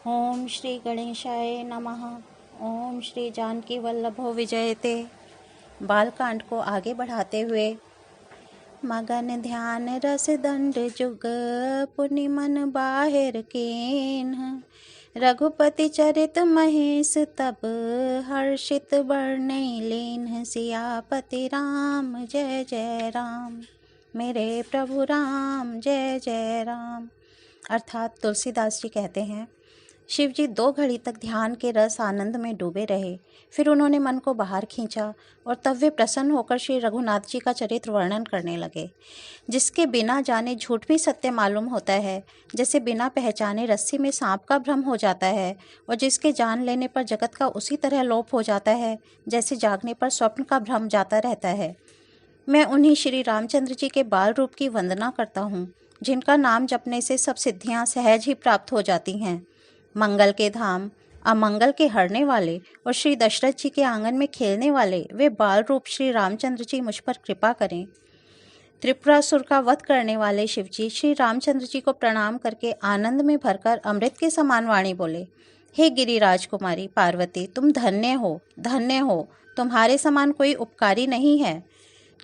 ओम श्री गणेशाय नमः। ओम श्री जानकी वल्लभो विजयते। बालकांड को आगे बढ़ाते हुए मगन ध्यान रस दंड जुग पुनि मन बाहिर केन्ह रघुपति चरित महेश तब हर्षित बरनै लेन्ह सियापति राम जय जय राम। मेरे प्रभु राम जय जय राम। अर्थात तुलसीदास जी कहते हैं, शिव जी 2 घड़ी तक ध्यान के रस आनंद में डूबे रहे। फिर उन्होंने मन को बाहर खींचा और तब वे प्रसन्न होकर श्री रघुनाथ जी का चरित्र वर्णन करने लगे, जिसके बिना जाने झूठ भी सत्य मालूम होता है, जैसे बिना पहचाने रस्सी में सांप का भ्रम हो जाता है, और जिसके जान लेने पर जगत का उसी तरह लोप हो जाता है जैसे जागने पर स्वप्न का भ्रम जाता रहता है। मैं उन्हीं श्री रामचंद्र जी के बाल रूप की वंदना करता हूँ, जिनका नाम जपने से सब सिद्धियाँ सहज ही प्राप्त हो जाती हैं। मंगल के धाम, अमंगल के हरने वाले और श्री दशरथ जी के आंगन में खेलने वाले वे बाल रूप श्री रामचंद्र जी मुझ पर कृपा करें। त्रिपुरासुर का वध करने वाले शिव जी श्री रामचंद्र जी को प्रणाम करके आनंद में भरकर अमृत के समान वाणी बोले, हे गिरिराज कुमारी पार्वती, तुम धन्य हो, धन्य हो। तुम्हारे समान कोई उपकारी नहीं है।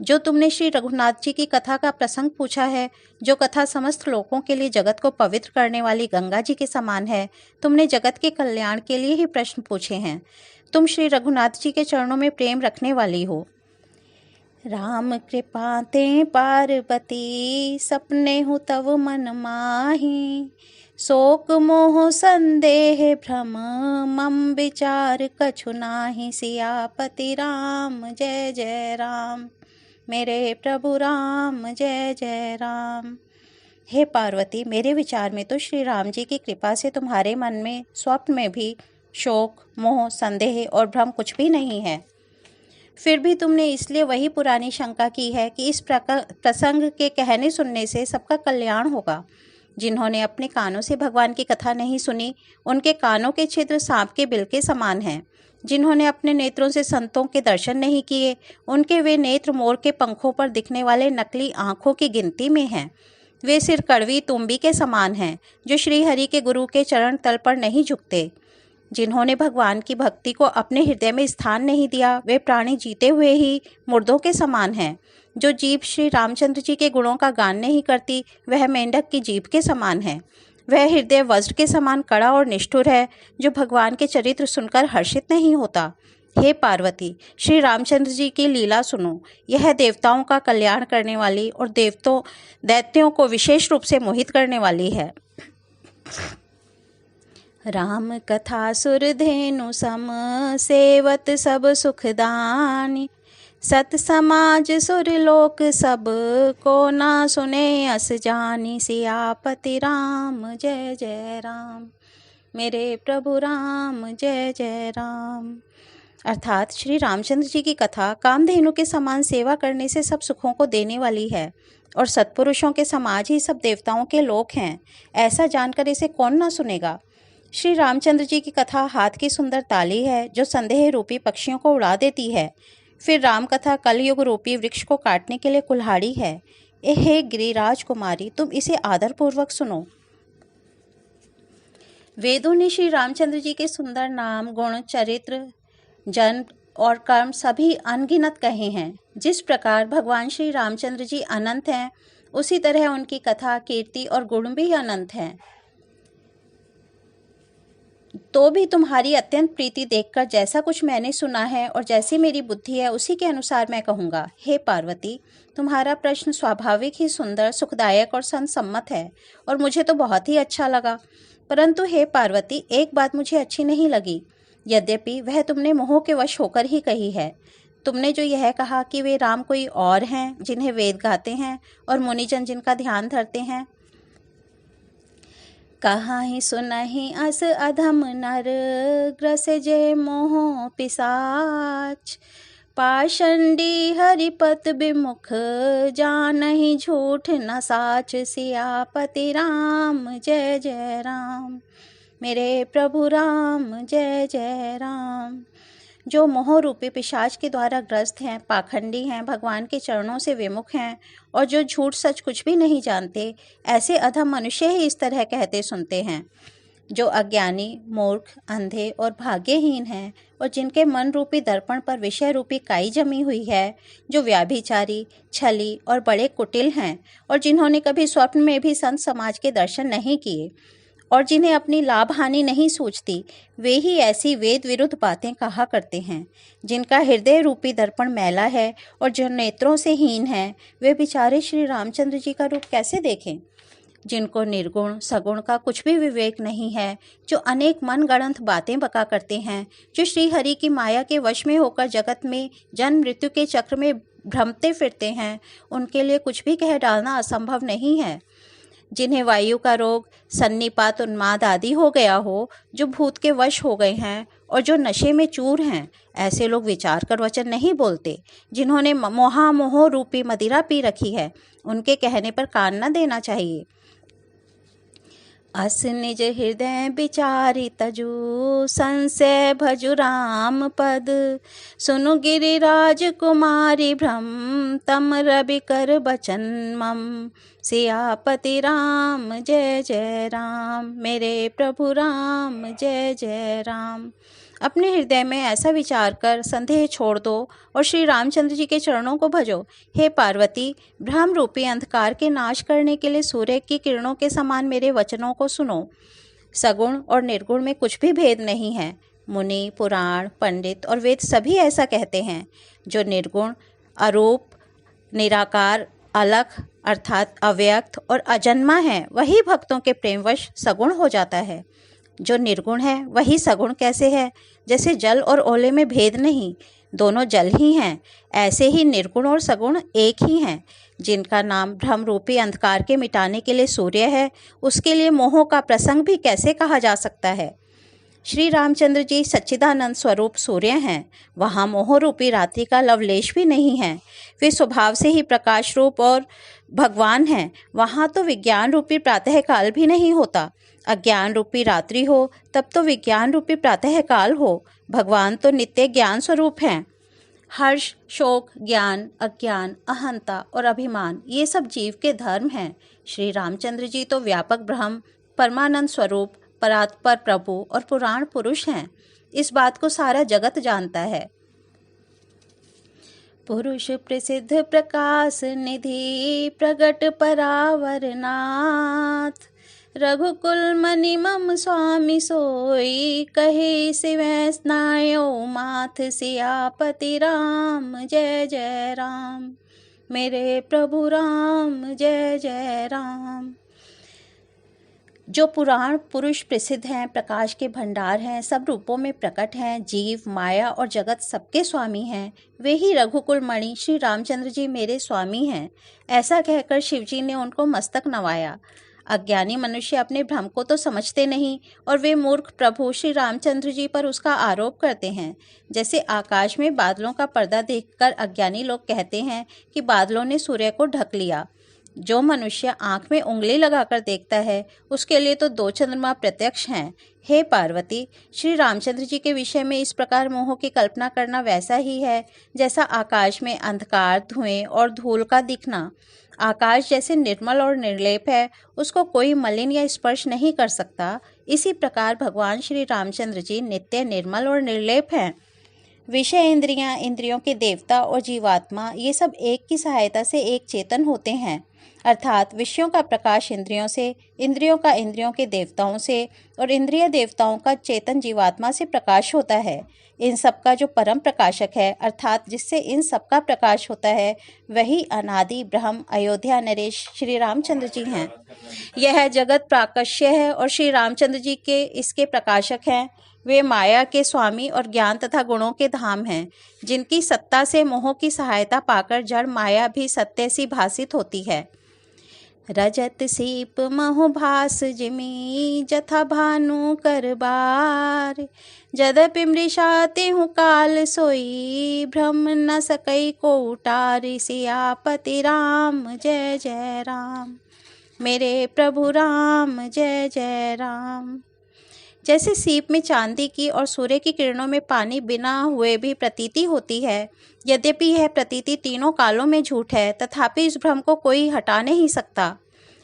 जो तुमने श्री रघुनाथ जी की कथा का प्रसंग पूछा है, जो कथा समस्त लोगों के लिए जगत को पवित्र करने वाली गंगा जी के समान है, तुमने जगत के कल्याण के लिए ही प्रश्न पूछे हैं। तुम श्री रघुनाथ जी के चरणों में प्रेम रखने वाली हो। राम कृपा ते पार्वती, सपने हूँ तव मन माही। शोक मोह संदेह भ्रम, मम विचार कछु नाही। सियापति राम जय जय राम। मेरे प्रभु राम जय जय राम। हे पार्वती, मेरे विचार में तो श्री राम जी की कृपा से तुम्हारे मन में स्वप्न में भी शोक, मोह, संदेह और भ्रम कुछ भी नहीं है। फिर भी तुमने इसलिए वही पुरानी शंका की है कि इस प्रसंग के कहने सुनने से सबका कल्याण होगा। जिन्होंने अपने कानों से भगवान की कथा नहीं सुनी, उनके कानों के छिद्र सांप के बिल के समान हैं। जिन्होंने अपने नेत्रों से संतों के दर्शन नहीं किए, उनके वे नेत्र मोर के पंखों पर दिखने वाले नकली आँखों की गिनती में हैं। वे सिर कड़वी तुम्बी के समान हैं, जो श्री हरि के गुरु के चरण तल पर नहीं झुकते। जिन्होंने भगवान की भक्ति को अपने हृदय में स्थान नहीं दिया, वे प्राणी जीते हुए ही मुर्दों के समान हैं। जो जीभ श्री रामचंद्र जी के गुणों का गान नहीं करती, वह मेंढक की जीभ के समान है। वह हृदय वज्र के समान कड़ा और निष्ठुर है, जो भगवान के चरित्र सुनकर हर्षित नहीं होता। हे पार्वती, श्री रामचंद्र जी की लीला सुनो। यह देवताओं का कल्याण करने वाली और दैत्यों को विशेष रूप से मोहित करने वाली है। राम कथा सुरधेनु सम, सेवत सब सुखदानी। सत समाज सुरलोक सब, को ना सुने अस जानी। सियापति राम जय जय राम। मेरे प्रभु राम जय जय राम। अर्थात श्री रामचंद्र जी की कथा कामधेनु के समान सेवा करने से सब सुखों को देने वाली है, और सत्पुरुषों के समाज ही सब देवताओं के लोक हैं। ऐसा जानकर इसे कौन ना सुनेगा। श्री रामचंद्र जी की कथा हाथ की सुंदर ताली है, जो संदेह रूपी पक्षियों को उड़ा देती है। फिर राम कथा कलयुग रूपी वृक्ष को काटने के लिए कुल्हाड़ी है। हे गिरिराज कुमारी, तुम इसे आदरपूर्वक सुनो। वेदों ने श्री रामचंद्र जी के सुंदर नाम, गुण, चरित्र, जन्म और कर्म सभी अनगिनत कहे हैं। जिस प्रकार भगवान श्री रामचंद्र जी अनंत हैं, उसी तरह उनकी कथा, कीर्ति और गुण भी अनंत हैं। तो भी तुम्हारी अत्यंत प्रीति देखकर जैसा कुछ मैंने सुना है और जैसी मेरी बुद्धि है, उसी के अनुसार मैं कहूँगा। हे पार्वती, तुम्हारा प्रश्न स्वाभाविक ही सुंदर, सुखदायक और संसम्मत है, और मुझे तो बहुत ही अच्छा लगा। परंतु हे पार्वती, एक बात मुझे अच्छी नहीं लगी, यद्यपि वह तुमने मोह के वश होकर ही कही है। तुमने जो यह कहा कि वे राम कोई और हैं, जिन्हें वेद गाते हैं और मुनिजन जिनका ध्यान धरते हैं। कहाहि सुनहि अस अधम नर, ग्रस जे मोह पिशाच। पाषंडी हरिपत विमुख, जानहि झूठ न साच। सियापति राम जय जय राम। मेरे प्रभु राम जय जय राम। जो मोह रूपी पिशाच के द्वारा ग्रस्त हैं, पाखंडी हैं, भगवान के चरणों से विमुख हैं और जो झूठ सच कुछ भी नहीं जानते, ऐसे अधम मनुष्य ही इस तरह कहते सुनते हैं। जो अज्ञानी, मूर्ख, अंधे और भाग्यहीन हैं और जिनके मन रूपी दर्पण पर विषय रूपी काई जमी हुई है, जो व्याभिचारी, छली और बड़े कुटिल हैं और जिन्होंने कभी स्वप्न में भी संत समाज के दर्शन नहीं किए और जिन्हें अपनी लाभ हानि नहीं सूझती, वे ही ऐसी वेद विरुद्ध बातें कहा करते हैं। जिनका हृदय रूपी दर्पण मैला है और जो नेत्रों से हीन है, वे बेचारे श्री रामचंद्र जी का रूप कैसे देखें। जिनको निर्गुण सगुण का कुछ भी विवेक नहीं है, जो अनेक मन गढ़ंत बातें बका करते हैं, जो श्री हरि की माया के वश में होकर जगत में जन्म मृत्यु के चक्र में भ्रमते फिरते हैं, उनके लिए कुछ भी कह डालना असंभव नहीं है। जिन्हें वायु का रोग, सन्निपात, उन्माद आदि हो गया हो, जो भूत के वश हो गए हैं और जो नशे में चूर हैं, ऐसे लोग विचार कर वचन नहीं बोलते। जिन्होंने मोह रूपी मदिरा पी रखी है, उनके कहने पर कान न देना चाहिए। अस निज हृदय विचारी तजु, संशय भजु राम पद। सुनु गिरिराज कुमारी भ्रम, तम रवि कर बचन मम। सियापति राम जय जय राम, मेरे प्रभु राम जय जय राम। अपने हृदय में ऐसा विचार कर संदेह छोड़ दो और श्री रामचंद्र जी के चरणों को भजो। हे पार्वती, भ्रम रूपी अंधकार के नाश करने के लिए सूर्य की किरणों के समान मेरे वचनों को सुनो। सगुण और निर्गुण में कुछ भी भेद नहीं है। मुनि, पुराण, पंडित और वेद सभी ऐसा कहते हैं। जो निर्गुण, अरूप, निराकार, अलख अर्थात अव्यक्त और अजन्मा है, वही भक्तों के प्रेमवश सगुण हो जाता है। जो निर्गुण है वही सगुण कैसे है? जैसे जल और ओले में भेद नहीं, दोनों जल ही हैं, ऐसे ही निर्गुण और सगुण एक ही हैं। जिनका नाम भ्रम रूपी अंधकार के मिटाने के लिए सूर्य है, उसके लिए मोहों का प्रसंग भी कैसे कहा जा सकता है? श्री रामचंद्र जी सच्चिदानंद स्वरूप सूर्य हैं। वहाँ मोह रूपी रात्रि का लवलेश भी नहीं है। वे स्वभाव से ही प्रकाश रूप और भगवान हैं। वहाँ तो विज्ञान रूपी प्रातः काल भी नहीं होता। अज्ञान रूपी रात्रि हो तब तो विज्ञान रूपी प्रातः काल हो। भगवान तो नित्य ज्ञान स्वरूप हैं। हर्ष, शोक, ज्ञान, अज्ञान, अहंता और अभिमान, ये सब जीव के धर्म हैं। श्री रामचंद्र जी तो व्यापक ब्रह्म, परमानंद स्वरूप, परात्पर प्रभु और पुराण पुरुष हैं। इस बात को सारा जगत जानता है। पुरुष प्रसिद्ध प्रकाश निधि, प्रगट परावर नाथ। रघुकुल मनि मम स्वामी सोई, कहे शिवै स्नायो माथ। सियापति राम जय जय राम, मेरे प्रभु राम जय जय राम। जो पुराण पुरुष प्रसिद्ध हैं, प्रकाश के भंडार हैं, सब रूपों में प्रकट हैं, जीव, माया और जगत सबके स्वामी हैं, वे ही रघुकुल मणि श्री रामचंद्र जी मेरे स्वामी हैं। ऐसा कहकर शिवजी ने उनको मस्तक नवाया। अज्ञानी मनुष्य अपने भ्रम को तो समझते नहीं और वे मूर्ख प्रभु श्री रामचंद्र जी पर उसका आरोप करते हैं। जैसे आकाश में बादलों का पर्दा देखकर अज्ञानी लोग कहते हैं कि बादलों ने सूर्य को ढक लिया। जो मनुष्य आंख में उंगली लगाकर देखता है, उसके लिए तो दो चंद्रमा प्रत्यक्ष हैं। हे पार्वती, श्री रामचंद्र जी के विषय में इस प्रकार मोह की कल्पना करना वैसा ही है जैसा आकाश में अंधकार, धुएं और धूल का दिखना। आकाश जैसे निर्मल और निर्लेप है, उसको कोई मलिन या स्पर्श नहीं कर सकता। इसी प्रकार भगवान श्री रामचंद्र जी नित्य निर्मल और निर्लेप हैं। विषय इंद्रियां, इंद्रियों के देवता और जीवात्मा, ये सब एक की सहायता से एक चेतन होते हैं। अर्थात विषयों का प्रकाश इंद्रियों से, इंद्रियों का इंद्रियों के देवताओं से और इंद्रिय देवताओं का चेतन जीवात्मा से प्रकाश होता है। इन सब का जो परम प्रकाशक है, अर्थात जिससे इन सब का प्रकाश होता है, वही अनादि ब्रह्म अयोध्या नरेश श्री रामचंद्र जी हैं। यह जगत प्राकश्य है और श्री रामचंद्र जी के इसके प्रकाशक हैं। वे माया के स्वामी और ज्ञान तथा गुणों के धाम हैं, जिनकी सत्ता से मोह की सहायता पाकर जड़ माया भी सत्य सी भासित होती है। रजत सीप महु भास जिमी, जथा भानु कर बार। जदपि मृषा तेहु काल सोई, भ्रम न सकई को उटारी। सियापति राम जय जय राम, मेरे प्रभु राम जय जय राम। जैसे सीप में चांदी की और सूर्य की किरणों में पानी बिना हुए भी प्रतीति होती है, यद्यपि यह प्रतीति तीनों कालों में झूठ है, तथापि इस भ्रम को कोई हटा नहीं सकता।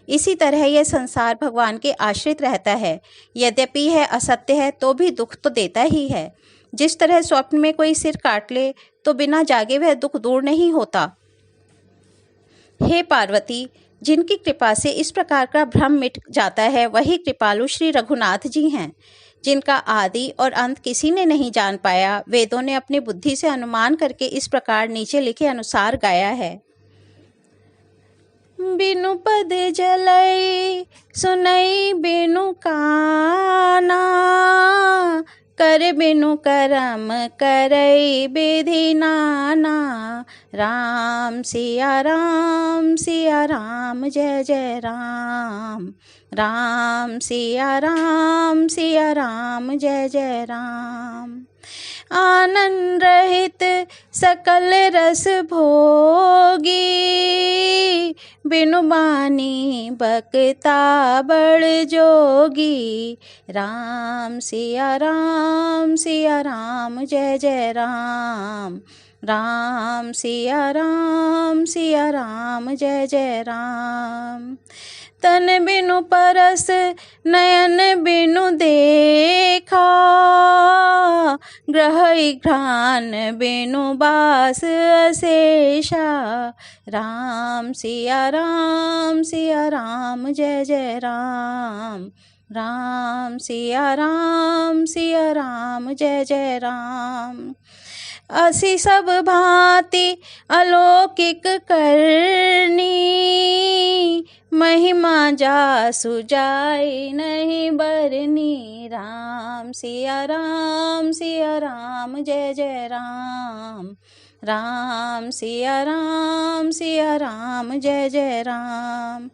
इसी तरह यह संसार भगवान के आश्रित रहता है। यद्यपि यह असत्य है तो भी दुख तो देता ही है। जिस तरह स्वप्न में कोई सिर काट ले तो बिना जागे वह दुख दूर नहीं होता। हे पार्वती, जिनकी कृपा से इस प्रकार का भ्रम मिट जाता है वही कृपालु श्री रघुनाथ जी हैं, जिनका आदि और अंत किसी ने नहीं जान पाया। वेदों ने अपनी बुद्धि से अनुमान करके इस प्रकार नीचे लिखे अनुसार गाया है। बिनु पद जलई सुनई बिनु काना, कर बिनु करम करई विधि नाना। राम सिया राम जय जय राम। राम सिया राम जय जय राम। आनंद रहित सकल रस भोगी, बिनु बानी बकता बड़ जोगी। राम सिया राम जय जय राम। राम सिया राम जय जय राम। तन बिनु परस नयन बिनु देखा, ग्रह घ्राण बिनु बास अशेषा। राम सिया राम जय जय राम। राम सिया राम जय जय राम। असी सब भांति अलौकिक करनी, महिमा जासु जाई नहीं बरनी। राम सिया राम जय जय राम। राम सिया राम जय जय राम।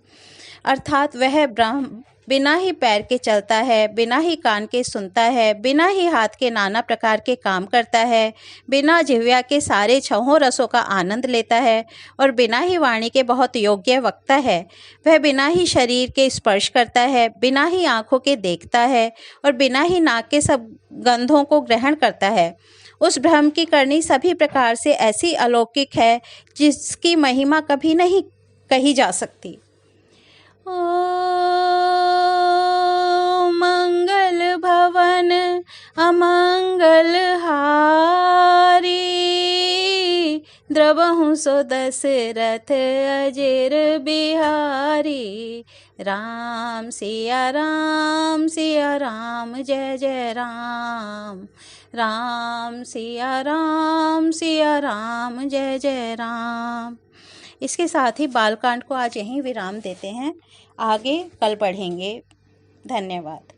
अर्थात वह ब्रह्म बिना ही पैर के चलता है, बिना ही कान के सुनता है, बिना ही हाथ के नाना प्रकार के काम करता है, बिना जिह्वा के सारे छहों रसों का आनंद लेता है और बिना ही वाणी के बहुत योग्य वक्ता है। वह बिना ही शरीर के स्पर्श करता है, बिना ही आँखों के देखता है और बिना ही नाक के सब गंधों को ग्रहण करता है। उस ब्रह्म की करनी सभी प्रकार से ऐसी अलौकिक है जिसकी महिमा कभी नहीं कही जा सकती। मंगल भवन अमंगल हारी, द्रवहु सो दशरथ अजेर बिहारी। राम सिया राम जय जय राम। राम सिया राम जय जय राम। इसके साथ ही बालकांड को आज यहीं विराम देते हैं। आगे कल पढ़ेंगे। धन्यवाद।